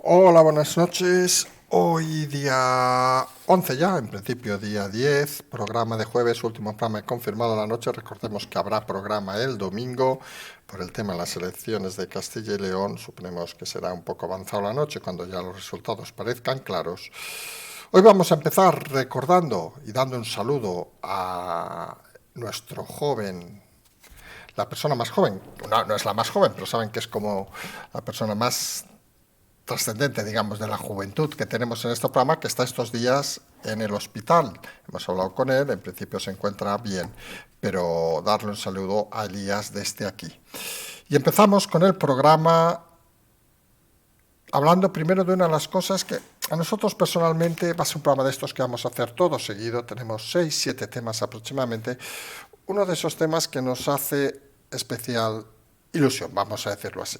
Hola, buenas noches. Hoy día 11 ya, en principio día 10, programa de jueves, último programa confirmado a la noche. Recordemos que habrá programa el domingo por el tema de las elecciones de Castilla y León. Suponemos que será un poco avanzado la noche cuando ya los resultados parezcan claros. Hoy vamos a empezar recordando y dando un saludo a nuestro joven, la persona más joven, no es la más joven, pero saben que es como la persona más trascendente, digamos, de la juventud que tenemos en este programa, que está estos días en el hospital. Hemos hablado con él, en principio se encuentra bien, pero darle un saludo a Elías desde aquí. Y empezamos con el programa hablando primero de una de las cosas que a nosotros personalmente va a ser un programa de estos que vamos a hacer todo seguido. Tenemos 6, 7 temas aproximadamente. Uno de esos temas que nos hace especial ilusión, vamos a decirlo así.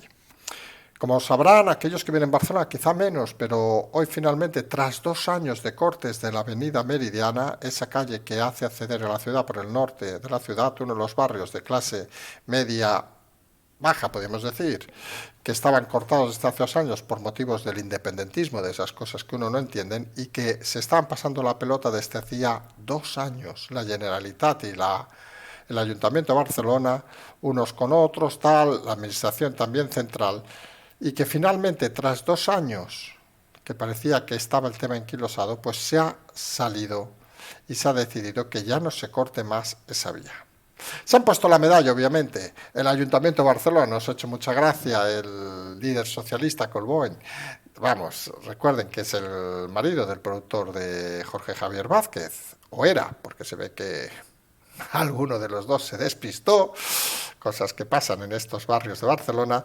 Como sabrán aquellos que vienen a Barcelona, quizá menos, pero hoy finalmente, tras 2 años de cortes de la avenida Meridiana, esa calle que hace acceder a la ciudad por el norte de la ciudad, uno de los barrios de clase media baja, podríamos decir, que estaban cortados desde hace 2 años por motivos del independentismo, de esas cosas que uno no entiende, y que se estaban pasando la pelota desde hacía 2 años, la Generalitat y el Ayuntamiento de Barcelona, unos con otros, tal, la administración también central, y que finalmente, tras 2 años que parecía que estaba el tema enquilosado, pues se ha salido y se ha decidido que ya no se corte más esa vía. Se han puesto la medalla, obviamente. El Ayuntamiento de Barcelona nos ha hecho mucha gracia, el líder socialista Colbón. Vamos, recuerden que es el marido del productor de Jorge Javier Vázquez, o era, porque se ve que alguno de los dos se despistó, cosas que pasan en estos barrios de Barcelona.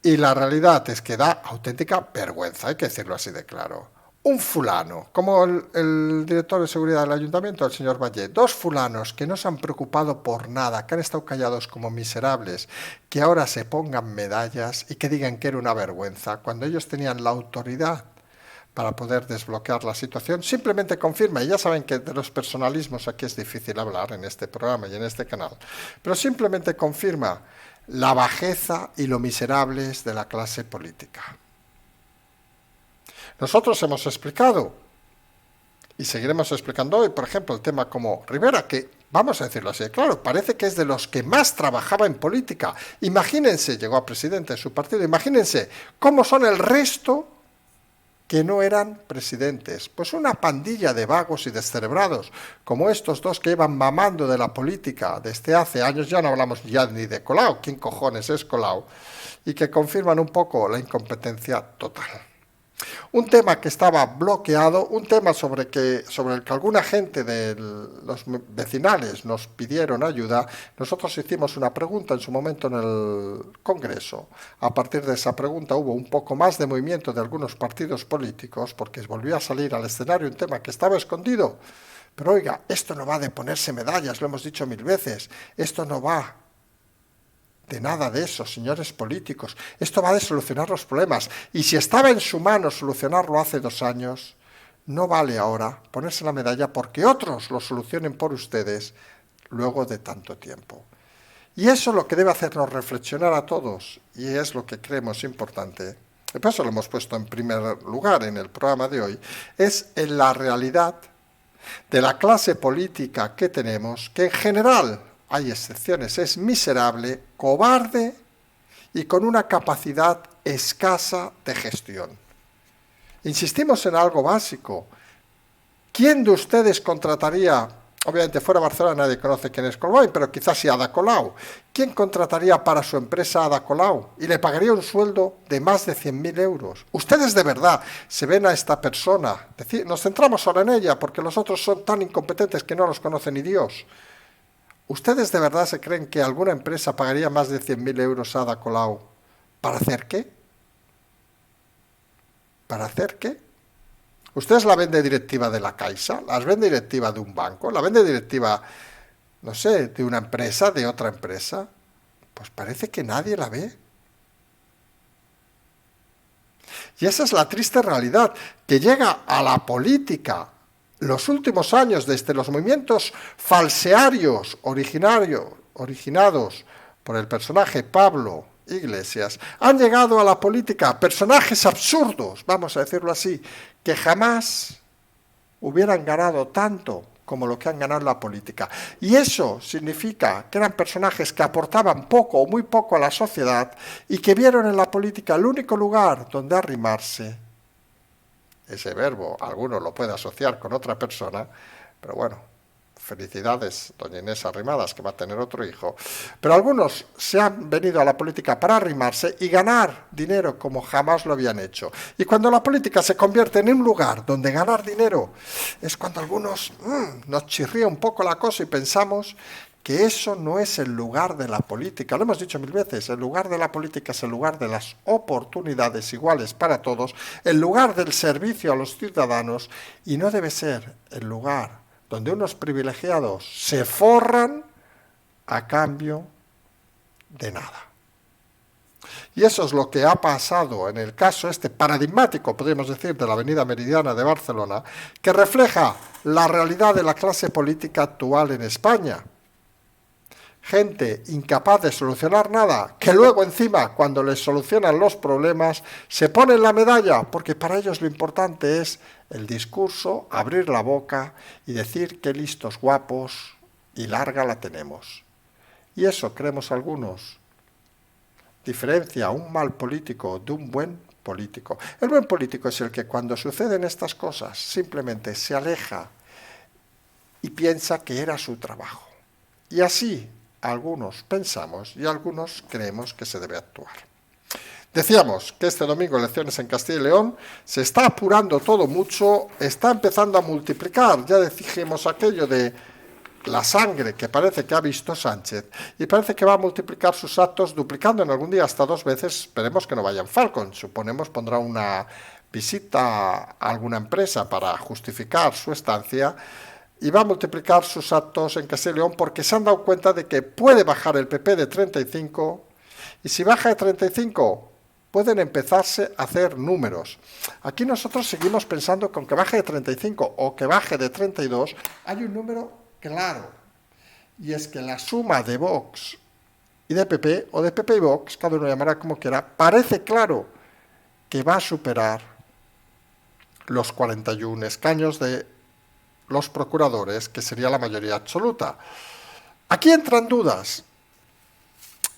Y la realidad es que da auténtica vergüenza, hay que decirlo así de claro. Un fulano, como el director de seguridad del ayuntamiento, el señor Valle, 2 fulanos que no se han preocupado por nada, que han estado callados como miserables, que ahora se pongan medallas y que digan que era una vergüenza, cuando ellos tenían la autoridad para poder desbloquear la situación, simplemente confirma, y ya saben que de los personalismos aquí es difícil hablar en este programa y en este canal, pero simplemente confirma la bajeza y lo miserables de la clase política. Nosotros hemos explicado, y seguiremos explicando hoy, por ejemplo, el tema como Rivera, que, vamos a decirlo así, claro, parece que es de los que más trabajaba en política. Imagínense, llegó a presidente de su partido, imagínense cómo son el resto que no eran presidentes. Pues una pandilla de vagos y descerebrados, como estos dos que iban mamando de la política desde hace años, ya no hablamos ya ni de Colau, ¿quién cojones es Colau? Y que confirman un poco la incompetencia total. Un tema que estaba bloqueado, un tema sobre el que alguna gente de los vecinales nos pidieron ayuda. Nosotros hicimos una pregunta en su momento en el Congreso. A partir de esa pregunta hubo un poco más de movimiento de algunos partidos políticos porque volvió a salir al escenario un tema que estaba escondido. Pero oiga, esto no va de ponerse medallas, lo hemos dicho 1000 veces. Esto no va de nada de eso, señores políticos. Esto va de solucionar los problemas. Y si estaba en su mano solucionarlo hace 2 años, no vale ahora ponerse la medalla porque otros lo solucionen por ustedes luego de tanto tiempo. Y eso es lo que debe hacernos reflexionar a todos, y es lo que creemos importante. Y por eso lo hemos puesto en primer lugar en el programa de hoy, es en la realidad de la clase política que tenemos, que en general, hay excepciones, es miserable, cobarde y con una capacidad escasa de gestión. Insistimos en algo básico. ¿Quién de ustedes contrataría, obviamente fuera de Barcelona nadie conoce quién es Colbón, pero quizás sí Ada Colau? ¿Quién contrataría para su empresa a Ada Colau y le pagaría un sueldo de más de 100.000 euros? Ustedes de verdad se ven a esta persona, nos centramos ahora en ella porque los otros son tan incompetentes que no los conoce ni Dios. ¿Ustedes de verdad se creen que alguna empresa pagaría más de 100.000 euros a Ada Colau? ¿Para hacer qué? ¿Para hacer qué? ¿Ustedes la ven de directiva de la Caixa? ¿Las ven de directiva de un banco? ¿La ven de directiva, no sé, de una empresa, de otra empresa? Pues parece que nadie la ve. Y esa es la triste realidad, que llega a la política los últimos años, desde los movimientos falsearios originados por el personaje Pablo Iglesias, han llegado a la política personajes absurdos, vamos a decirlo así, que jamás hubieran ganado tanto como lo que han ganado en la política. Y eso significa que eran personajes que aportaban poco o muy poco a la sociedad y que vieron en la política el único lugar donde arrimarse. Ese verbo, algunos lo puede asociar con otra persona, pero bueno, felicidades, doña Inés Arrimadas, que va a tener otro hijo. Pero algunos se han venido a la política para arrimarse y ganar dinero como jamás lo habían hecho. Y cuando la política se convierte en un lugar donde ganar dinero, es cuando algunos nos chirría un poco la cosa y pensamos que eso no es el lugar de la política. Lo hemos dicho mil veces, el lugar de la política es el lugar de las oportunidades iguales para todos, el lugar del servicio a los ciudadanos, y no debe ser el lugar donde unos privilegiados se forran a cambio de nada. Y eso es lo que ha pasado en el caso este paradigmático, podríamos decir, de la Avenida Meridiana de Barcelona, que refleja la realidad de la clase política actual en España. Gente incapaz de solucionar nada, que luego encima, cuando les solucionan los problemas, se ponen la medalla, porque para ellos lo importante es el discurso, abrir la boca y decir qué listos, guapos y larga la tenemos. Y eso, creemos algunos, diferencia a un mal político de un buen político. El buen político es el que cuando suceden estas cosas simplemente se aleja y piensa que era su trabajo. Y así algunos pensamos y algunos creemos que se debe actuar. Decíamos que este domingo elecciones en Castilla y León, se está apurando todo mucho, está empezando a multiplicar, ya dijimos aquello de la sangre que parece que ha visto Sánchez, y parece que va a multiplicar sus actos, duplicando en algún día hasta 2 veces, esperemos que no vayan Falcon, suponemos pondrá una visita a alguna empresa para justificar su estancia, y va a multiplicar sus actos en Castilla y León porque se han dado cuenta de que puede bajar el PP de 35, y si baja de 35 pueden empezarse a hacer números. Aquí nosotros seguimos pensando que aunque baje de 35 o que baje de 32, hay un número claro, y es que la suma de Vox y de PP, o de PP y Vox, cada uno llamará como quiera, parece claro que va a superar los 41 escaños de los procuradores, que sería la mayoría absoluta. Aquí entran dudas,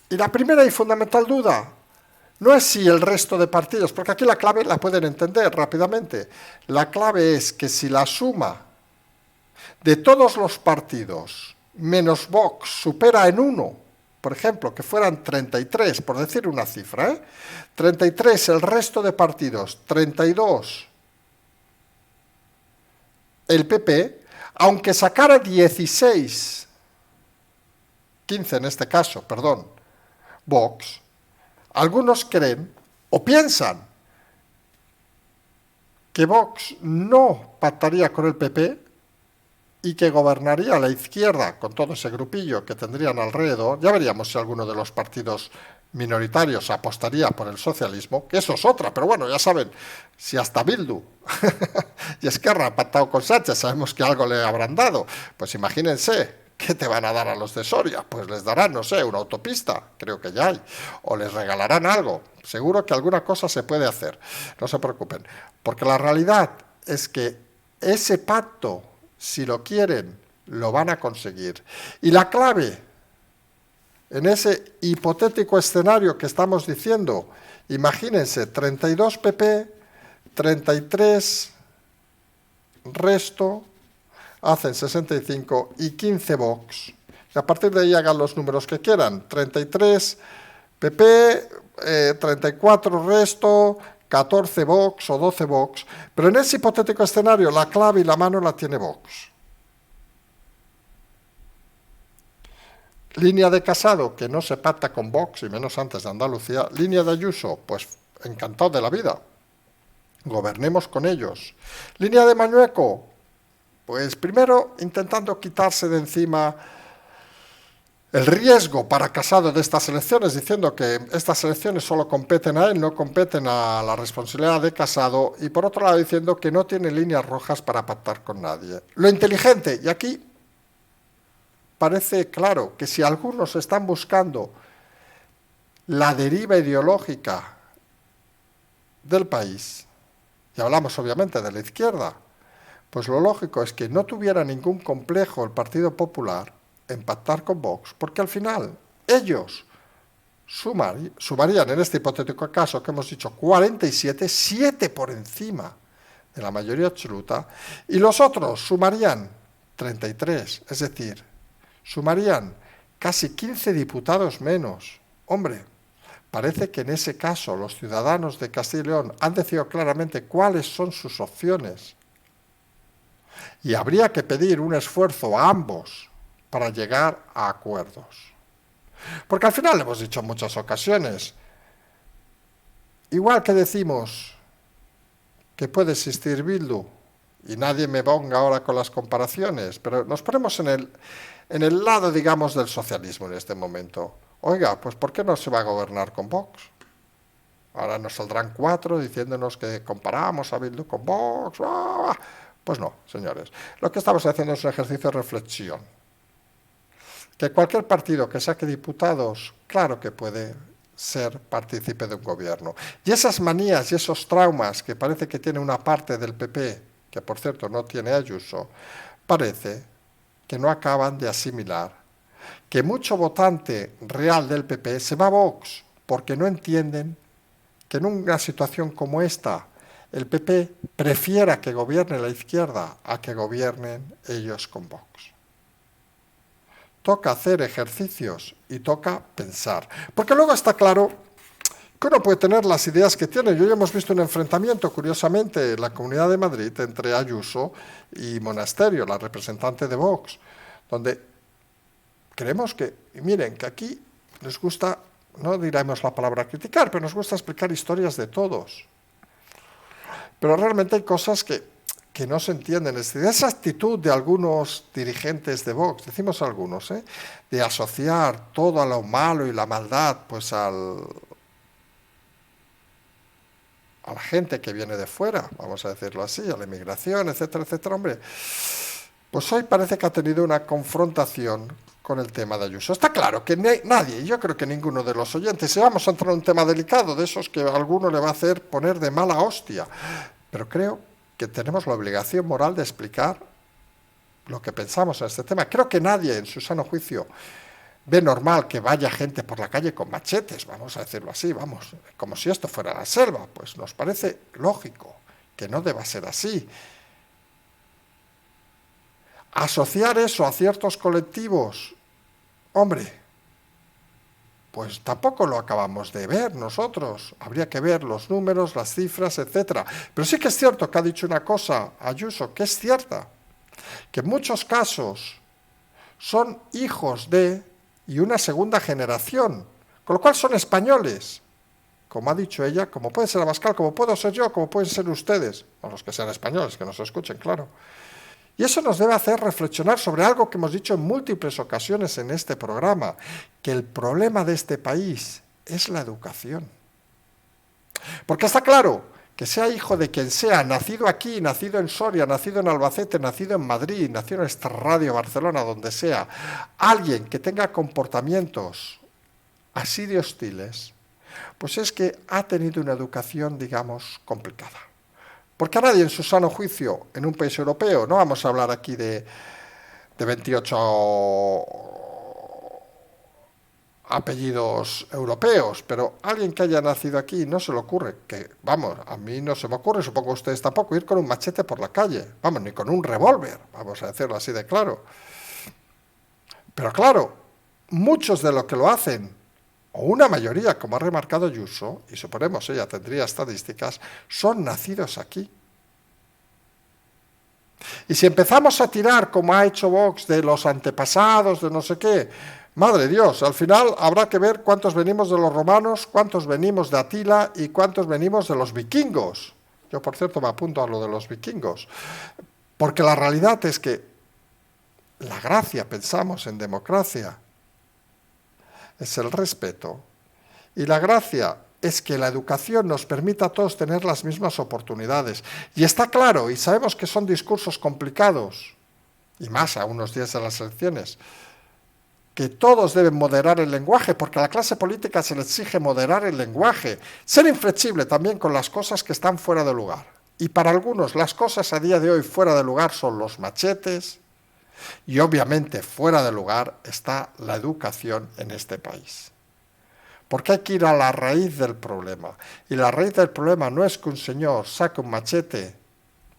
y la primera y fundamental duda no es si el resto de partidos, porque aquí la clave la pueden entender rápidamente, la clave es que si la suma de todos los partidos menos Vox supera en 1, por ejemplo, que fueran 33, por decir una cifra, 33 el resto de partidos, 32 el PP, aunque sacara 16, 15 en este caso, perdón, Vox, algunos creen o piensan que Vox no pactaría con el PP y que gobernaría a la izquierda con todo ese grupillo que tendrían alrededor. Ya veríamos si alguno de los partidos minoritarios apostaría por el socialismo, que eso es otra, pero bueno, ya saben, si hasta Bildu y Esquerra han pactado con Sánchez, sabemos que algo le habrán dado, pues imagínense, ¿qué te van a dar a los de Soria? Pues les darán, no sé, una autopista, creo que ya hay, o les regalarán algo, seguro que alguna cosa se puede hacer, no se preocupen, porque la realidad es que ese pacto, si lo quieren, lo van a conseguir. Y la clave en ese hipotético escenario que estamos diciendo, imagínense, 32 PP, 33 resto, hacen 65 y 15 Vox. Y a partir de ahí hagan los números que quieran. 33 PP, 34 resto, 14 Vox o 12 Vox. Pero en ese hipotético escenario la clave y la mano la tiene Vox. Línea de Casado, que no se pacta con Vox, y menos antes de Andalucía. Línea de Ayuso, pues encantado de la vida. Gobernemos con ellos. Línea de Mañueco, pues primero intentando quitarse de encima el riesgo para Casado de estas elecciones, diciendo que estas elecciones solo competen a él, no competen a la responsabilidad de Casado, y por otro lado diciendo que no tiene líneas rojas para pactar con nadie. Lo inteligente, y aquí parece claro que si algunos están buscando la deriva ideológica del país, y hablamos obviamente de la izquierda, pues lo lógico es que no tuviera ningún complejo el Partido Popular en pactar con Vox, porque al final ellos sumarían en este hipotético caso que hemos dicho 47, 7 por encima de la mayoría absoluta, y los otros sumarían 33, es decir, sumarían casi 15 diputados menos. Hombre, parece que en ese caso los ciudadanos de Castilla y León han decidido claramente cuáles son sus opciones. Y habría que pedir un esfuerzo a ambos para llegar a acuerdos. Porque al final hemos dicho en muchas ocasiones, igual que decimos que puede existir Bildu, y nadie me ponga ahora con las comparaciones, pero nos ponemos en el lado, digamos, del socialismo en este momento. Oiga, pues ¿por qué no se va a gobernar con Vox? Ahora nos saldrán 4 diciéndonos que comparamos a Bildu con Vox. Pues no, señores. Lo que estamos haciendo es un ejercicio de reflexión. Que cualquier partido que saque diputados, claro que puede ser partícipe de un gobierno. Y esas manías y esos traumas que parece que tiene una parte del PP, que por cierto no tiene Ayuso, parece que no acaban de asimilar que mucho votante real del PP se va a Vox porque no entienden que en una situación como esta el PP prefiera que gobierne la izquierda a que gobiernen ellos con Vox. Toca hacer ejercicios y toca pensar. Porque luego está claro que uno puede tener las ideas que tiene. Yo ya hemos visto un enfrentamiento, curiosamente, en la Comunidad de Madrid entre Ayuso y Monasterio, la representante de Vox, donde creemos que, y miren, que aquí nos gusta, no diremos la palabra criticar, pero nos gusta explicar historias de todos. Pero realmente hay cosas que no se entienden. Es decir, esa actitud de algunos dirigentes de Vox, decimos algunos, de asociar todo a lo malo y la maldad pues a la gente que viene de fuera, vamos a decirlo así, a la inmigración, etcétera, etcétera, hombre, pues hoy parece que ha tenido una confrontación con el tema de Ayuso. Está claro que nadie, yo creo que ninguno de los oyentes, si vamos a entrar en un tema delicado, de esos que a alguno le va a hacer poner de mala hostia, pero creo que tenemos la obligación moral de explicar lo que pensamos en este tema. Creo que nadie en su sano juicio ve normal que vaya gente por la calle con machetes, vamos a decirlo así, vamos, como si esto fuera la selva. Pues nos parece lógico que no deba ser así. Asociar eso a ciertos colectivos, hombre, pues tampoco lo acabamos de ver nosotros. Habría que ver los números, las cifras, etcétera. Pero sí que es cierto que ha dicho una cosa Ayuso, que es cierta, que en muchos casos son hijos de y una segunda generación, con lo cual son españoles, como ha dicho ella, como puede ser Abascal, como puedo ser yo, como pueden ser ustedes, o los que sean españoles, que nos escuchen, claro. Y eso nos debe hacer reflexionar sobre algo que hemos dicho en múltiples ocasiones en este programa, que el problema de este país es la educación. Porque está claro que sea hijo de quien sea, nacido aquí, nacido en Soria, nacido en Albacete, nacido en Madrid, nacido en esta radio, Barcelona, donde sea, alguien que tenga comportamientos así de hostiles, pues es que ha tenido una educación, digamos, complicada. Porque a nadie en su sano juicio, en un país europeo, no vamos a hablar aquí de 28 apellidos europeos, pero alguien que haya nacido aquí no se le ocurre, que vamos, a mí no se me ocurre, supongo a ustedes tampoco, ir con un machete por la calle, vamos, ni con un revólver, vamos a decirlo así de claro. Pero claro, muchos de los que lo hacen, o una mayoría, como ha remarcado Ayuso, y suponemos ella tendría estadísticas, son nacidos aquí. Y si empezamos a tirar, como ha hecho Vox, de los antepasados, de no sé qué, madre Dios, al final habrá que ver cuántos venimos de los romanos, cuántos venimos de Atila y cuántos venimos de los vikingos. Yo, por cierto, me apunto a lo de los vikingos. Porque la realidad es que la gracia, pensamos en democracia, es el respeto. Y la gracia es que la educación nos permita a todos tener las mismas oportunidades. Y está claro, y sabemos que son discursos complicados, y más a unos días de las elecciones, que todos deben moderar el lenguaje, porque a la clase política se le exige moderar el lenguaje, ser inflexible también con las cosas que están fuera de lugar. Y para algunos las cosas a día de hoy fuera de lugar son los machetes, y obviamente fuera de lugar está la educación en este país. Porque hay que ir a la raíz del problema. Y la raíz del problema no es que un señor saque un machete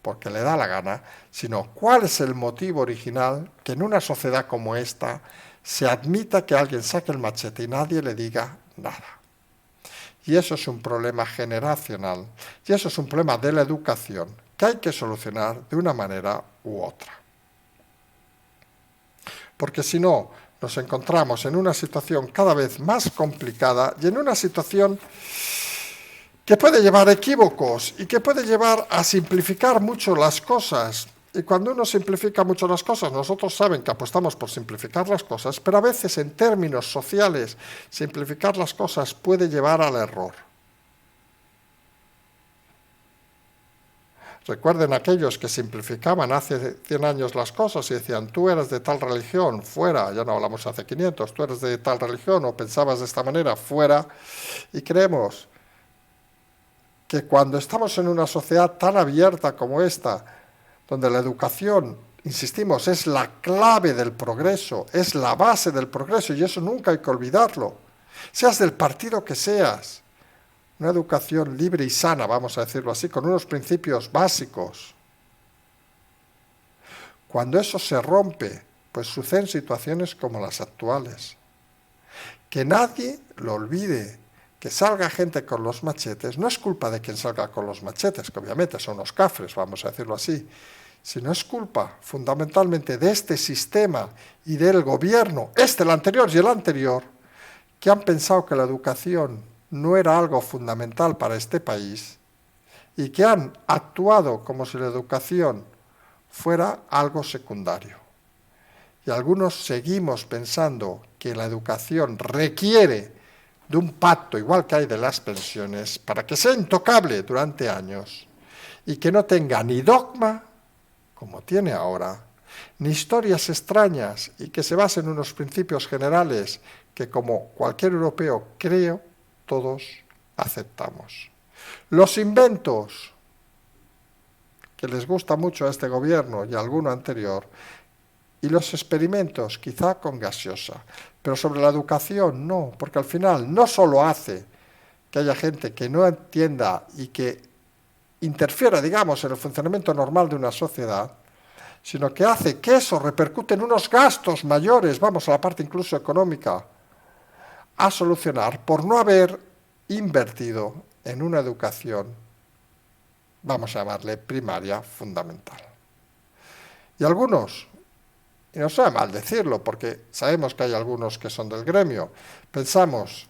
porque le da la gana, sino cuál es el motivo original que en una sociedad como esta se admita que alguien saque el machete y nadie le diga nada. Y eso es un problema generacional, y eso es un problema de la educación que hay que solucionar de una manera u otra. Porque si no, nos encontramos en una situación cada vez más complicada y en una situación que puede llevar a equívocos y que puede llevar a simplificar mucho las cosas. Y cuando uno simplifica mucho las cosas, nosotros saben que apostamos por simplificar las cosas, pero a veces en términos sociales, simplificar las cosas puede llevar al error. Recuerden aquellos que simplificaban hace 100 años las cosas y decían, tú eres de tal religión, fuera, ya no hablamos hace 500, tú eres de tal religión o pensabas de esta manera, fuera, y creemos que cuando estamos en una sociedad tan abierta como esta, donde la educación, insistimos, es la clave del progreso, es la base del progreso, y eso nunca hay que olvidarlo, seas del partido que seas, una educación libre y sana, vamos a decirlo así, con unos principios básicos. Cuando eso se rompe, pues suceden situaciones como las actuales. Que nadie lo olvide, que salga gente con los machetes, no es culpa de quien salga con los machetes, que obviamente son los cafres, vamos a decirlo así, sino es culpa fundamentalmente de este sistema y del gobierno, el anterior y el anterior, que han pensado que la educación no era algo fundamental para este país y que han actuado como si la educación fuera algo secundario. Y algunos seguimos pensando que la educación requiere de un pacto, igual que hay de las pensiones, para que sea intocable durante años y que no tenga ni dogma, como tiene ahora, ni historias extrañas y que se base en unos principios generales que, como cualquier europeo, creo, todos aceptamos. Los inventos que les gusta mucho a este gobierno y a alguno anterior, y los experimentos, quizá con gaseosa, pero sobre la educación no, porque al final no solo hace que haya gente que no entienda y que interfiera, digamos, en el funcionamiento normal de una sociedad, sino que hace que eso repercute en unos gastos mayores, vamos a la parte incluso económica, a solucionar por no haber invertido en una educación, vamos a llamarle primaria, fundamental. Y algunos, y no sabe mal decirlo, porque sabemos que hay algunos que son del gremio, pensamos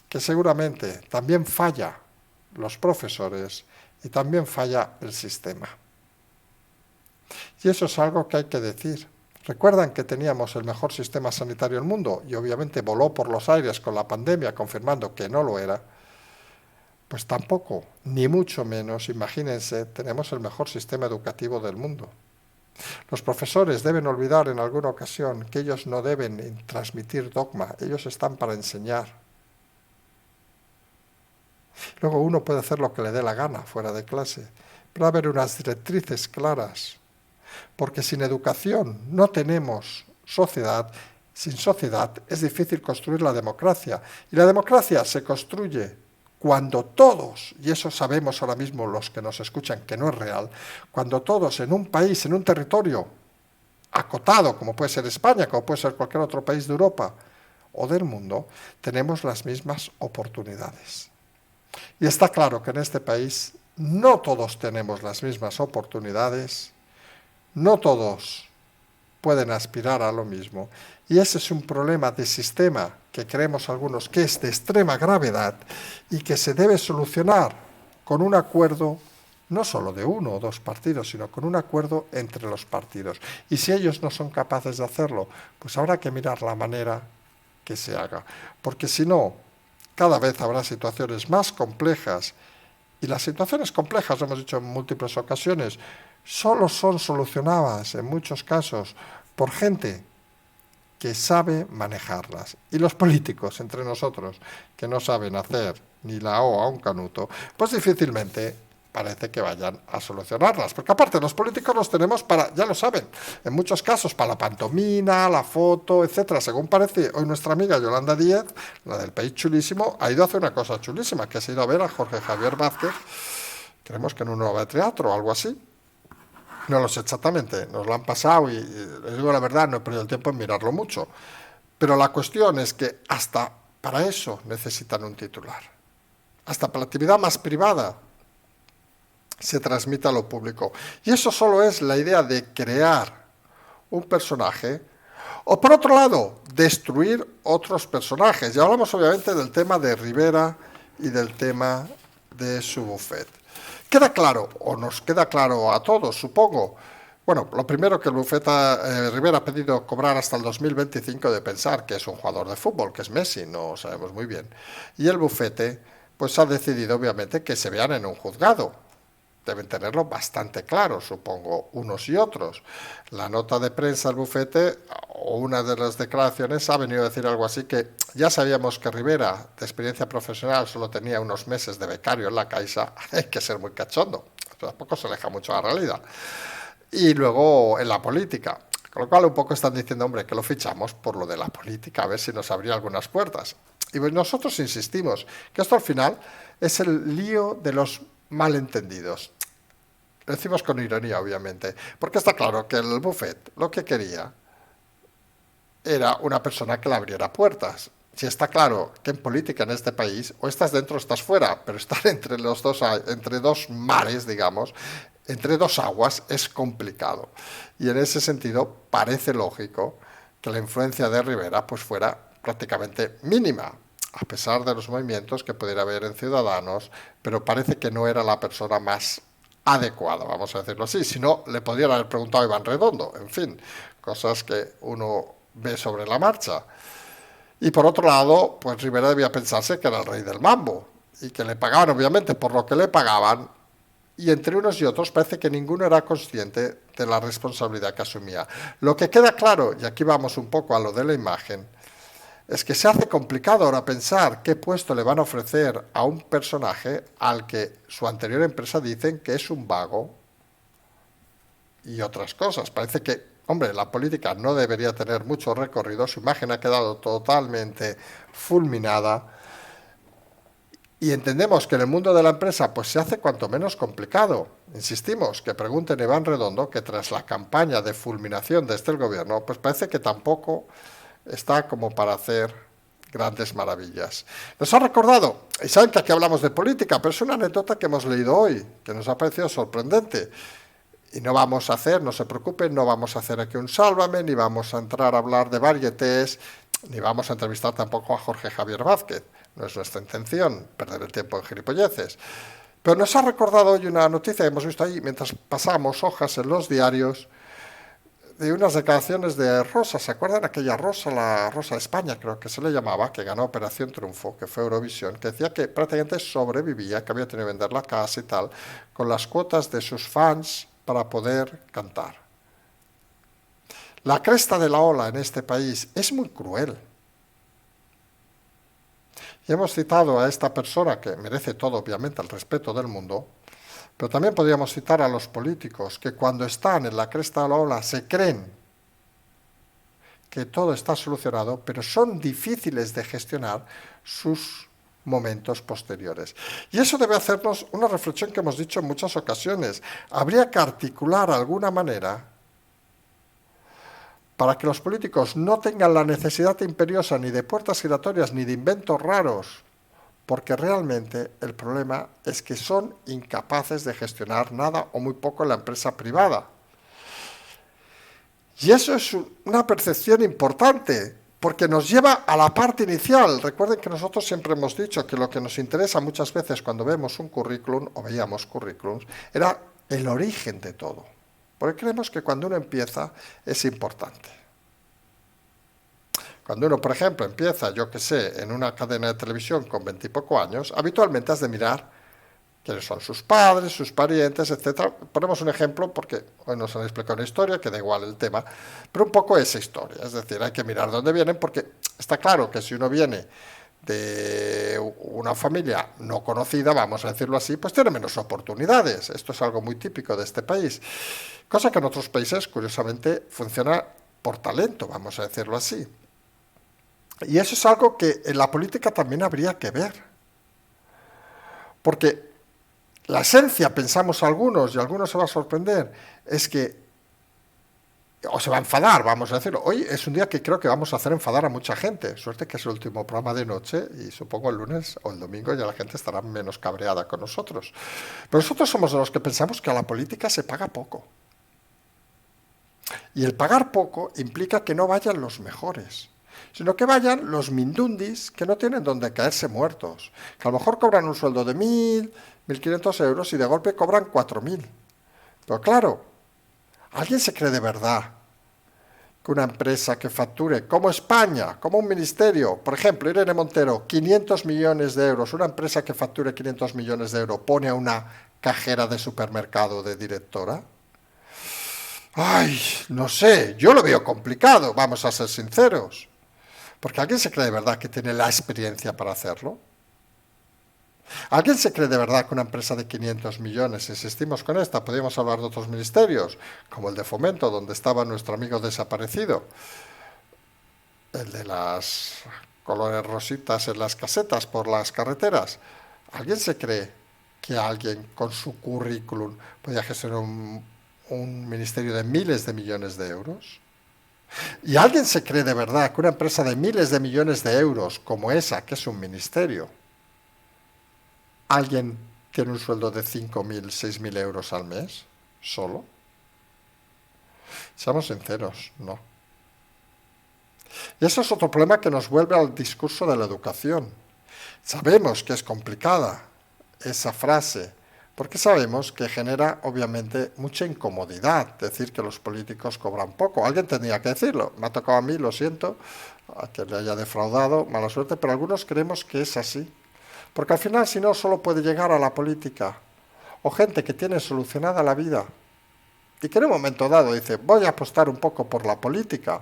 que seguramente también falla los profesores y también falla el sistema. Y eso es algo que hay que decir. ¿Recuerdan que teníamos el mejor sistema sanitario del mundo y obviamente voló por los aires con la pandemia confirmando que no lo era? Pues tampoco, ni mucho menos, imagínense, tenemos el mejor sistema educativo del mundo. Los profesores deben olvidar en alguna ocasión que ellos no deben transmitir dogma, ellos están para enseñar. Luego uno puede hacer lo que le dé la gana fuera de clase, pero va a haber unas directrices claras. Porque sin educación no tenemos sociedad, sin sociedad es difícil construir la democracia. Y la democracia se construye cuando todos, y eso sabemos ahora mismo los que nos escuchan que no es real, cuando todos en un país, en un territorio acotado, como puede ser España, como puede ser cualquier otro país de Europa o del mundo, tenemos las mismas oportunidades. Y está claro que en este país no todos tenemos las mismas oportunidades, no todos pueden aspirar a lo mismo. Y ese es un problema de sistema que creemos algunos que es de extrema gravedad y que se debe solucionar con un acuerdo no solo de uno o dos partidos, sino con un acuerdo entre los partidos. Y si ellos no son capaces de hacerlo, pues habrá que mirar la manera que se haga. Porque si no, cada vez habrá situaciones más complejas. Y las situaciones complejas, lo hemos dicho en múltiples ocasiones, solo son solucionadas en muchos casos por gente que sabe manejarlas. Y los políticos, entre nosotros, que no saben hacer ni la O a un canuto, pues difícilmente parece que vayan a solucionarlas. Porque aparte, los políticos los tenemos para, ya lo saben, en muchos casos para la pantomima, la foto, etcétera. Según parece, hoy nuestra amiga Yolanda Díez, la del País Chulísimo, ha ido a hacer una cosa chulísima, que ha ido a ver a Jorge Javier Vázquez, creemos que en una obra de teatro o algo así. No lo sé exactamente, nos lo han pasado y les digo la verdad, no he perdido el tiempo en mirarlo mucho. Pero la cuestión es que hasta para eso necesitan un titular. Hasta para la actividad más privada se transmite a lo público. Y eso solo es la idea de crear un personaje o, por otro lado, destruir otros personajes. Ya hablamos obviamente del tema de Rivera y del tema de su bufet. Queda claro, o nos queda claro a todos, supongo. Bueno, lo primero que el bufeta Rivera ha pedido cobrar hasta el 2025 de pensar que es un jugador de fútbol, que es Messi, no lo sabemos muy bien. Y el bufete pues ha decidido obviamente que se vean en un juzgado. Deben tenerlo bastante claro, supongo, unos y otros. La nota de prensa del bufete, o una de las declaraciones, ha venido a decir algo así que ya sabíamos que Rivera, de experiencia profesional, solo tenía unos meses de becario en la Caixa, hay que ser muy cachondo, tampoco se aleja mucho a la realidad. Y luego en la política, con lo cual un poco están diciendo, hombre, que lo fichamos por lo de la política, a ver si nos abría algunas puertas. Y pues nosotros insistimos que esto al final es el lío de los malentendidos. Lo decimos con ironía, obviamente, porque está claro que el buffet lo que quería era una persona que le abriera puertas. Si está claro que en política en este país o estás dentro o estás fuera, pero estar entre los dos, entre dos mares, digamos, entre dos aguas es complicado. Y en ese sentido parece lógico que la influencia de Rivera pues fuera prácticamente mínima, a pesar de los movimientos que pudiera haber en Ciudadanos, pero parece que no era la persona más adecuada, vamos a decirlo así. Si no, le podrían haber preguntado a Iván Redondo, en fin, cosas que uno ve sobre la marcha. Y por otro lado, pues Rivera debía pensarse que era el rey del mambo y que le pagaban obviamente por lo que le pagaban, y entre unos y otros parece que ninguno era consciente de la responsabilidad que asumía. Lo que queda claro, y aquí vamos un poco a lo de la imagen, es que se hace complicado ahora pensar qué puesto le van a ofrecer a un personaje al que su anterior empresa dicen que es un vago y otras cosas. Parece que, hombre, la política no debería tener mucho recorrido, su imagen ha quedado totalmente fulminada y entendemos que en el mundo de la empresa pues se hace cuanto menos complicado. Insistimos, que pregunten a Iván Redondo que tras la campaña de fulminación desde el gobierno, pues parece que tampoco está como para hacer grandes maravillas. Nos ha recordado, y saben que aquí hablamos de política, pero es una anécdota que hemos leído hoy, que nos ha parecido sorprendente. Y no vamos a hacer, no se preocupen, no vamos a hacer aquí un sálvame, ni vamos a entrar a hablar de varietés, ni vamos a entrevistar tampoco a Jorge Javier Vázquez. No es nuestra intención perder el tiempo en gilipolleces. Pero nos ha recordado hoy una noticia que hemos visto ahí mientras pasamos hojas en los diarios, de unas declaraciones de Rosa. ¿Se acuerdan aquella Rosa, la Rosa de España, creo que se le llamaba, que ganó Operación Triunfo, que fue Eurovisión, que decía que prácticamente sobrevivía, que había tenido que vender la casa y tal, con las cuotas de sus fans para poder cantar? La cresta de la ola en este país es muy cruel. Y hemos citado a esta persona, que merece todo, obviamente, el respeto del mundo, pero también podríamos citar a los políticos que cuando están en la cresta de la ola se creen que todo está solucionado, pero son difíciles de gestionar sus momentos posteriores. Y eso debe hacernos una reflexión que hemos dicho en muchas ocasiones. Habría que articular alguna manera para que los políticos no tengan la necesidad imperiosa ni de puertas giratorias ni de inventos raros, porque realmente el problema es que son incapaces de gestionar nada o muy poco en la empresa privada. Y eso es una percepción importante, porque nos lleva a la parte inicial. Recuerden que nosotros siempre hemos dicho que lo que nos interesa muchas veces cuando vemos un currículum, o veíamos currículums, era el origen de todo. Porque creemos que cuando uno empieza es importante. Cuando uno, por ejemplo, empieza, yo que sé, en una cadena de televisión con 20 y poco años, habitualmente has de mirar quiénes son sus padres, sus parientes, etcétera. Ponemos un ejemplo porque hoy nos han explicado una historia, que da igual el tema, pero un poco esa historia. Es decir, hay que mirar dónde vienen porque está claro que si uno viene de una familia no conocida, vamos a decirlo así, pues tiene menos oportunidades. Esto es algo muy típico de este país. Cosa que en otros países, curiosamente, funciona por talento, vamos a decirlo así. Y eso es algo que en la política también habría que ver. Porque la esencia, pensamos algunos, y algunos se va a sorprender, es que, o se va a enfadar, vamos a decirlo. Hoy es un día que creo que vamos a hacer enfadar a mucha gente. Suerte que es el último programa de noche y supongo el lunes o el domingo ya la gente estará menos cabreada con nosotros. Pero nosotros somos de los que pensamos que a la política se paga poco. Y el pagar poco implica que no vayan los mejores, sino que vayan los mindundis que no tienen donde caerse muertos, que a lo mejor cobran un sueldo de 1.000, 1.500 euros y de golpe cobran 4.000. Pero claro, ¿alguien se cree de verdad que una empresa que facture, como España, como un ministerio, por ejemplo, Irene Montero, 500 millones de euros, una empresa que facture 500 millones de euros, pone a una cajera de supermercado de directora? Ay, no sé, yo lo veo complicado, vamos a ser sinceros. Porque ¿alguien se cree de verdad que tiene la experiencia para hacerlo? ¿Alguien se cree de verdad que una empresa de 500 millones, insistimos con esta, podríamos hablar de otros ministerios, como el de Fomento, donde estaba nuestro amigo desaparecido, el de las colores rositas en las casetas por las carreteras? ¿Alguien se cree que alguien con su currículum podía gestionar un ministerio de miles de millones de euros? ¿Y alguien se cree de verdad que una empresa de miles de millones de euros como esa, que es un ministerio, alguien tiene un sueldo de 5.000, 6.000 euros al mes solo? Seamos sinceros, no. Y ese es otro problema que nos vuelve al discurso de la educación. Sabemos que es complicada esa frase, porque sabemos que genera, obviamente, mucha incomodidad decir que los políticos cobran poco. Alguien tenía que decirlo. Me ha tocado a mí, lo siento, a que le haya defraudado, mala suerte, pero algunos creemos que es así. Porque al final, si no, solo puede llegar a la política. O gente que tiene solucionada la vida y que en un momento dado dice, voy a apostar un poco por la política.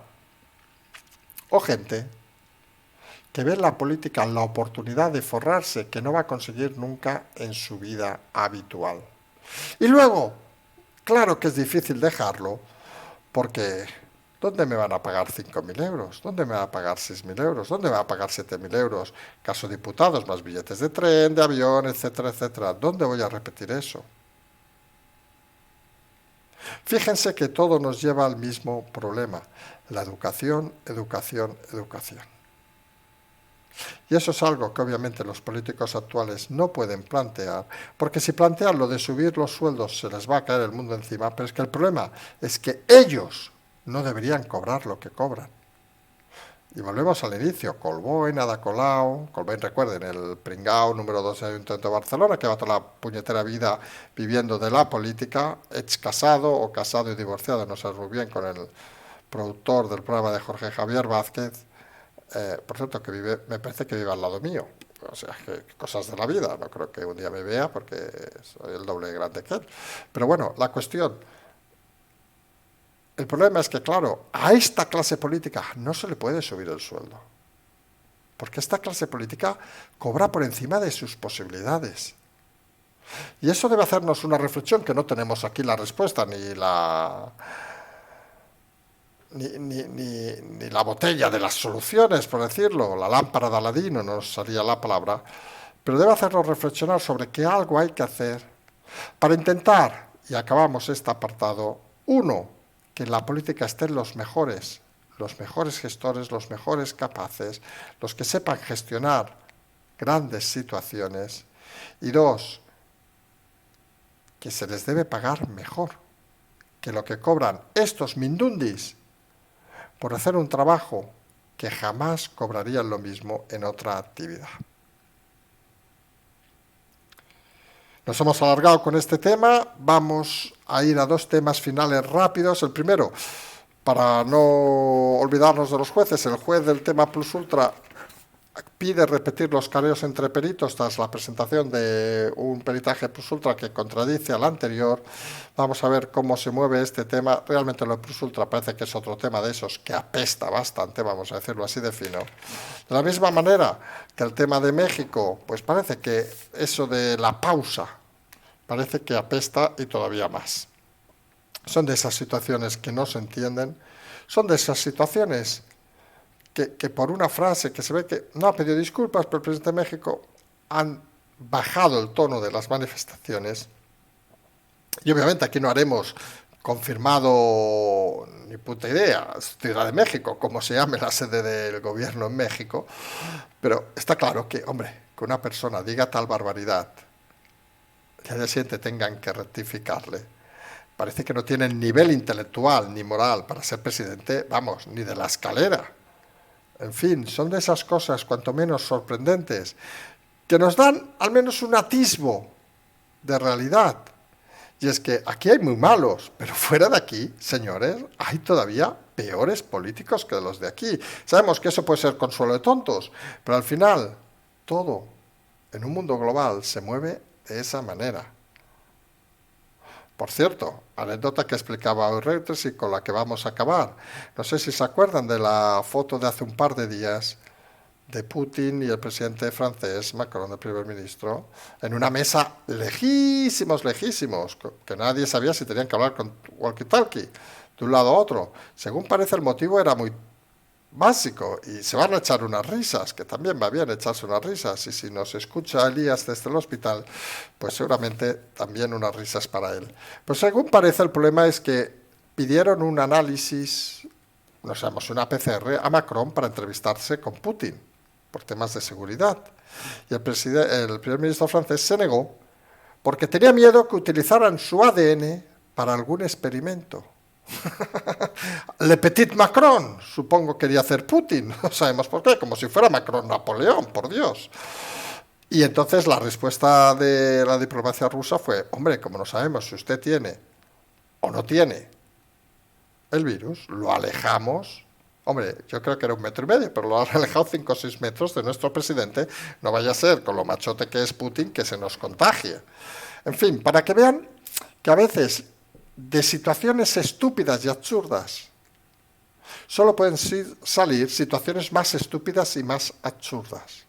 O gente que ve en la política la oportunidad de forrarse que no va a conseguir nunca en su vida habitual. Y luego, claro que es difícil dejarlo, porque ¿dónde me van a pagar 5.000 euros? ¿Dónde me van a pagar 6.000 euros? ¿Dónde me van a pagar 7.000 euros? Caso diputados, más billetes de tren, de avión, etcétera, etcétera. ¿Dónde voy a repetir eso? Fíjense que todo nos lleva al mismo problema. La educación, educación, educación. Y eso es algo que obviamente los políticos actuales no pueden plantear, porque si plantean lo de subir los sueldos se les va a caer el mundo encima, pero es que el problema es que ellos no deberían cobrar lo que cobran. Y volvemos al inicio, Colboni, Ada Colau, Colboni, recuerden, el pringao número 2 del Ayuntamiento de Barcelona, que va toda la puñetera vida viviendo de la política, ex casado o casado y divorciado, no sé muy bien, con el productor del programa de Jorge Javier Vázquez, por cierto, que vive, me parece que vive al lado mío. O sea, que cosas de la vida, no creo que un día me vea porque soy el doble de grande que él. Pero bueno, la cuestión, el problema es que, claro, a esta clase política no se le puede subir el sueldo. Porque esta clase política cobra por encima de sus posibilidades. Y eso debe hacernos una reflexión que no tenemos aquí la respuesta, ni la botella de las soluciones, por decirlo, la lámpara de Aladino, no nos salía la palabra, pero debe hacernos reflexionar sobre que algo hay que hacer para intentar, y acabamos este apartado, uno, que en la política estén los mejores gestores, los mejores capaces, los que sepan gestionar grandes situaciones, y dos, que se les debe pagar mejor que lo que cobran estos mindundis por hacer un trabajo que jamás cobrarían lo mismo en otra actividad. Nos hemos alargado con este tema, vamos a ir a dos temas finales rápidos. El primero, para no olvidarnos de los jueces, el juez del tema Plus Ultra pide repetir los careos entre peritos tras la presentación de un peritaje plus ultra que contradice al anterior. Vamos a ver cómo se mueve este tema. Realmente lo plus ultra parece que es otro tema de esos que apesta bastante, vamos a decirlo así de fino. De la misma manera que el tema de México, pues parece que eso de la pausa parece que apesta y todavía más. Son de esas situaciones que no se entienden, son de esas situaciones que por una frase que se ve que no ha pedido disculpas, pero el presidente de México han bajado el tono de las manifestaciones. Y obviamente aquí no haremos confirmado ni puta idea, Ciudad de México, como se llame la sede del gobierno en México, pero está claro que, hombre, que una persona diga tal barbaridad, que al día siguiente tengan que rectificarle, parece que no tienen nivel intelectual ni moral para ser presidente, vamos, ni de la escalera. En fin, son de esas cosas cuanto menos sorprendentes, que nos dan al menos un atisbo de realidad. Y es que aquí hay muy malos, pero fuera de aquí, señores, hay todavía peores políticos que los de aquí. Sabemos que eso puede ser consuelo de tontos, pero al final todo en un mundo global se mueve de esa manera. Por cierto, anécdota que explicaba hoy Reuters y con la que vamos a acabar. No sé si se acuerdan de la foto de hace un par de días de Putin y el presidente francés, Macron, el primer ministro, en una mesa lejísimos, que nadie sabía si tenían que hablar con walkie-talkie, de un lado a otro. Según parece, el motivo era muy básico y se van a echar unas risas, que también va bien echarse unas risas, y si nos escucha Elías desde el hospital, pues seguramente también unas risas para él. Pues según parece, el problema es que pidieron un análisis, no sabemos, una PCR a Macron para entrevistarse con Putin por temas de seguridad, y el primer ministro francés se negó porque tenía miedo que utilizaran su ADN para algún experimento. Le Petit Macron, supongo quería hacer Putin, no sabemos por qué, como si fuera Macron Napoleón, por Dios. Y entonces la respuesta de la diplomacia rusa fue, hombre, como no sabemos si usted tiene o no tiene el virus, lo alejamos. Hombre, yo creo que era 1,5 metros, pero lo han alejado 5 o 6 metros de nuestro presidente, no vaya a ser, con lo machote que es Putin, que se nos contagie. En fin, para que vean que a veces de situaciones estúpidas y absurdas solo pueden salir situaciones más estúpidas y más absurdas.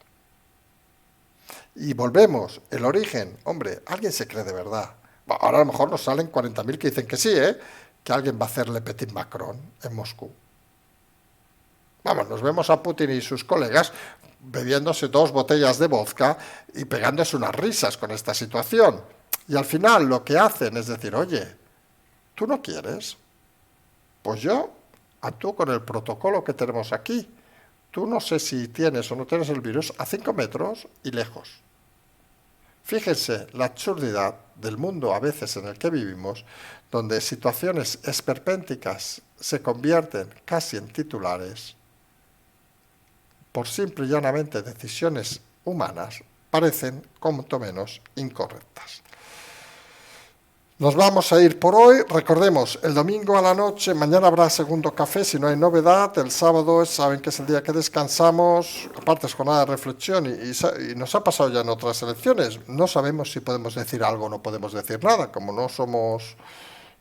Y volvemos, el origen, hombre, alguien se cree de verdad. Ahora a lo mejor nos salen 40.000 que dicen que sí, que alguien va a hacerle Petit Macron en Moscú. Vamos, nos vemos a Putin y sus colegas bebiéndose 2 botellas de vodka y pegándose unas risas con esta situación. Y al final lo que hacen es decir, oye, ¿tú no quieres? Pues yo actúo con el protocolo que tenemos aquí. Tú no sé si tienes o no tienes el virus a 5 metros y lejos. Fíjense la absurdidad del mundo a veces en el que vivimos, donde situaciones esperpénticas se convierten casi en titulares por simple y llanamente decisiones humanas, parecen, cuanto menos, incorrectas. Nos vamos a ir por hoy. Recordemos, el domingo a la noche, mañana habrá segundo café si no hay novedad. El sábado saben que es el día que descansamos. Aparte es jornada de reflexión y nos ha pasado ya en otras elecciones. No sabemos si podemos decir algo o no podemos decir nada. Como no somos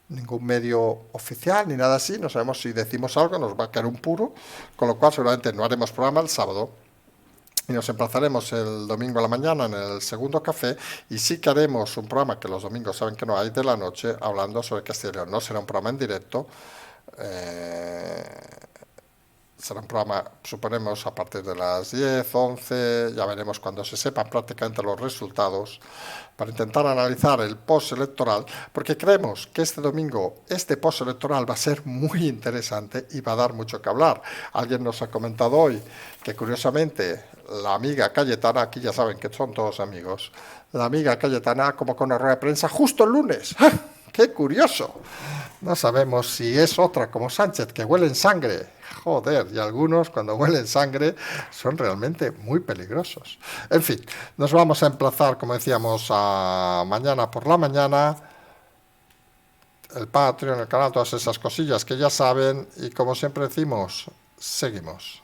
ningún medio oficial ni nada así, no sabemos si decimos algo, nos va a caer un puro. Con lo cual seguramente no haremos programa el sábado. Y nos emplazaremos el domingo a la mañana en el segundo café y sí que haremos un programa que los domingos saben que no hay de la noche hablando sobre Castilla y León. No será un programa en directo, será un programa, suponemos, a partir de las 10, 11, ya veremos cuando se sepan prácticamente los resultados, para intentar analizar el postelectoral, porque creemos que este domingo este postelectoral va a ser muy interesante y va a dar mucho que hablar. Alguien nos ha comentado hoy que curiosamente la amiga Cayetana, aquí ya saben que son todos amigos, la amiga Cayetana como con una rueda de prensa justo el lunes. ¡Ah! ¡Qué curioso! No sabemos si es otra como Sánchez, que huele en sangre. Joder, y algunos cuando huelen sangre son realmente muy peligrosos. En fin, nos vamos a emplazar, como decíamos, a mañana por la mañana. El Patreon, el canal, todas esas cosillas que ya saben. Y como siempre decimos, seguimos.